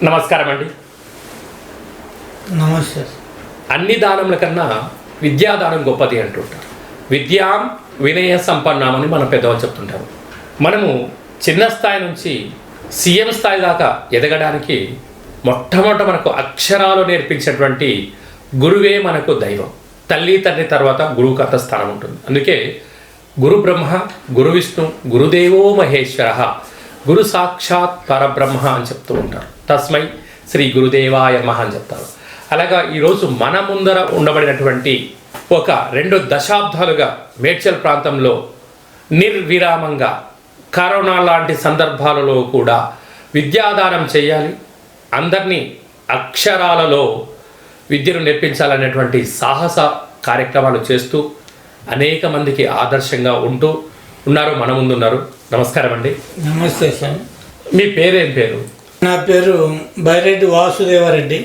నమస్కారం అండి. నమస్తే. అన్ని దానముల కన్నా విద్యాదానం గొప్పది అంటుంటారు. విద్యాం వినయ సంపన్నామని మన పెద్దవాళ్ళు చెప్తుంటారు. మనము చిన్న స్థాయి నుంచి సీఎం స్థాయి దాకా ఎదగడానికి మొట్టమొదట మనకు అక్షరాలు నేర్పించేటువంటి గురువే మనకు దైవం. తల్లి తండ్రి తర్వాత గురువుకు అంత స్థానం ఉంటుంది. అందుకే గురు బ్రహ్మ, గురు విష్ణు, గురుదేవో మహేశ్వర, గురు సాక్షాత్ పరబ్రహ్మ అని చెప్తూ ఉంటారు. తస్మై శ్రీ గురుదేవాయ నమః అని చెప్తారు. అలాగా ఈరోజు మన ముందర ఉండబడినటువంటి ఒక 2 దశాబ్దాలుగా మేడ్చల్ ప్రాంతంలో నిర్విరామంగా కరోనా లాంటి సందర్భాలలో కూడా విద్యాదానం చేయాలి, అందరినీ అక్షరాలలో విద్యను నేర్పించాలనేటువంటి సాహస కార్యక్రమాలు చేస్తూ అనేక మందికి ఆదర్శంగా ఉన్నారు. మన ముందు ఉన్నారు. నమస్కారం అండి. నమస్తే సార్. మీ పేరేం పేరు? నా పేరు బైరెడ్డి వాసుదేవారెడ్డి.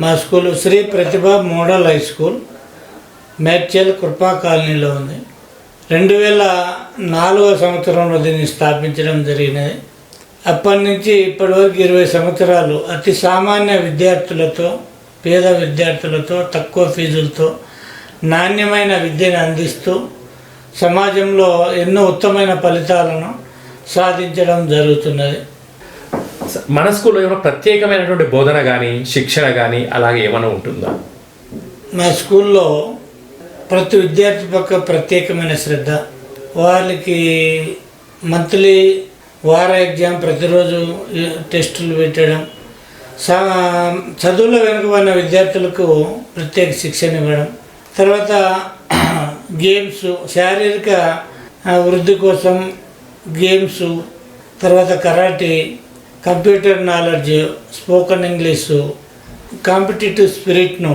మా స్కూల్ శ్రీ ప్రతిభ మోడల్ హై స్కూల్ మేడ్చల్ కృపా కాలనీలో ఉంది. 2004వ సంవత్సరంలో దీన్ని స్థాపించడం జరిగినది. అప్పటి నుంచి ఇప్పటివరకు 20 సంవత్సరాలు అతి సామాన్య విద్యార్థులతో, పేద విద్యార్థులతో, తక్కువ ఫీజులతో నాణ్యమైన విద్యను అందిస్తూ సమాజంలో ఎన్నో ఉత్తమమైన ఫలితాలను సాధించడం జరుగుతున్నది. మన స్కూల్లో ఏమైనా ప్రత్యేకమైనటువంటి బోధన కానీ శిక్షణ కానీ అలాగే ఏమైనా ఉంటుందా? మా స్కూల్లో ప్రతి విద్యార్థి పక్క ప్రత్యేకమైన శ్రద్ధ, వాళ్ళకి మంత్లీ వార ఎగ్జామ్, ప్రతిరోజు టెస్టులు పెట్టడం, చదువులో వెనుకబడిన విద్యార్థులకు ప్రత్యేక శిక్షణ ఇవ్వడం, తర్వాత గేమ్స్, శారీరక వృద్ధి కోసం గేమ్స్, తర్వాత karate, computer knowledge, spoken English, competitive స్పిరిట్ను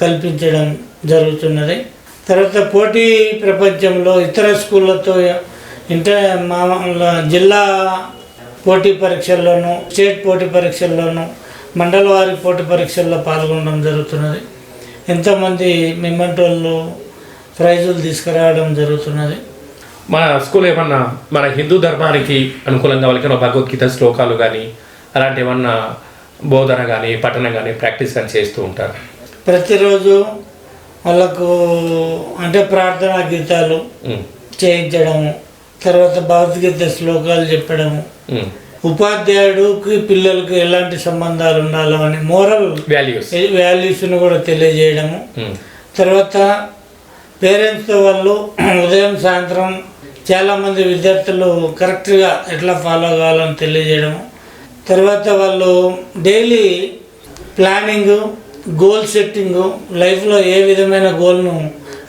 కల్పించడం జరుగుతున్నది. తర్వాత పోటీ ప్రపంచంలో ఇతర స్కూళ్ళతో జిల్లా పోటీ పరీక్షల్లోనూ, స్టేట్ పోటీ పరీక్షల్లోనూ, మండల వారి పోటీ పరీక్షల్లో పాల్గొనడం జరుగుతున్నది. ఎంతోమంది మెమెంటోళ్ళు, ప్రైజులు తీసుకురావడం జరుగుతున్నది. మన స్కూల్ ఏమన్నా మన హిందూ ధర్మానికి అనుకూలంగా వాళ్ళకి భగవద్గీత శ్లోకాలు కానీ అలాంటి ఏమన్నా బోధన కానీ పఠనం కానీ ప్రాక్టీస్ కానీ చేస్తూ ఉంటారు. ప్రతిరోజు వాళ్ళకు అంటే ప్రార్థనా గీతాలు చేయించడము, తర్వాత భగవద్గీత శ్లోకాలు చెప్పడము, ఉపాధ్యాయుడికి పిల్లలకు ఎలాంటి సంబంధాలు ఉండాలో అని మోరల్ వాల్యూస్ను కూడా తెలియజేయడము, తర్వాత పేరెంట్స్తో వాళ్ళు ఉదయం సాయంత్రం చాలామంది విద్యార్థులు కరెక్ట్గా ఎట్లా ఫాలో కావాలని తెలియజేయడము, తర్వాత వాళ్ళు డైలీ ప్లానింగు, గోల్ సెట్టింగు, లైఫ్లో ఏ విధమైన గోల్ను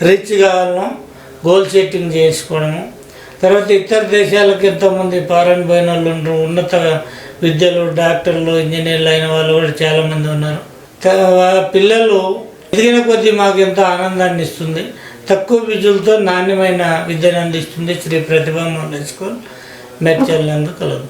రీచ్ కావాలనో గోల్ సెట్టింగ్ చేసుకోవడము, తర్వాత ఇతర దేశాలకు ఎంతోమంది ఫారెన్ పోయిన వాళ్ళు ఉండరు, ఉన్నత విద్యలు, డాక్టర్లు, ఇంజనీర్లు అయిన వాళ్ళు కూడా చాలామంది ఉన్నారు. పిల్లలు ఎదిగిన కొద్దీ మాకు ఎంతో ఆనందాన్ని ఇస్తుంది. తక్కువ ఫీజులతో నాణ్యమైన విద్యను అందిస్తుంది శ్రీ ప్రతిభ మోడల్ స్కూల్ మేడ్చల్ నందు కలదు.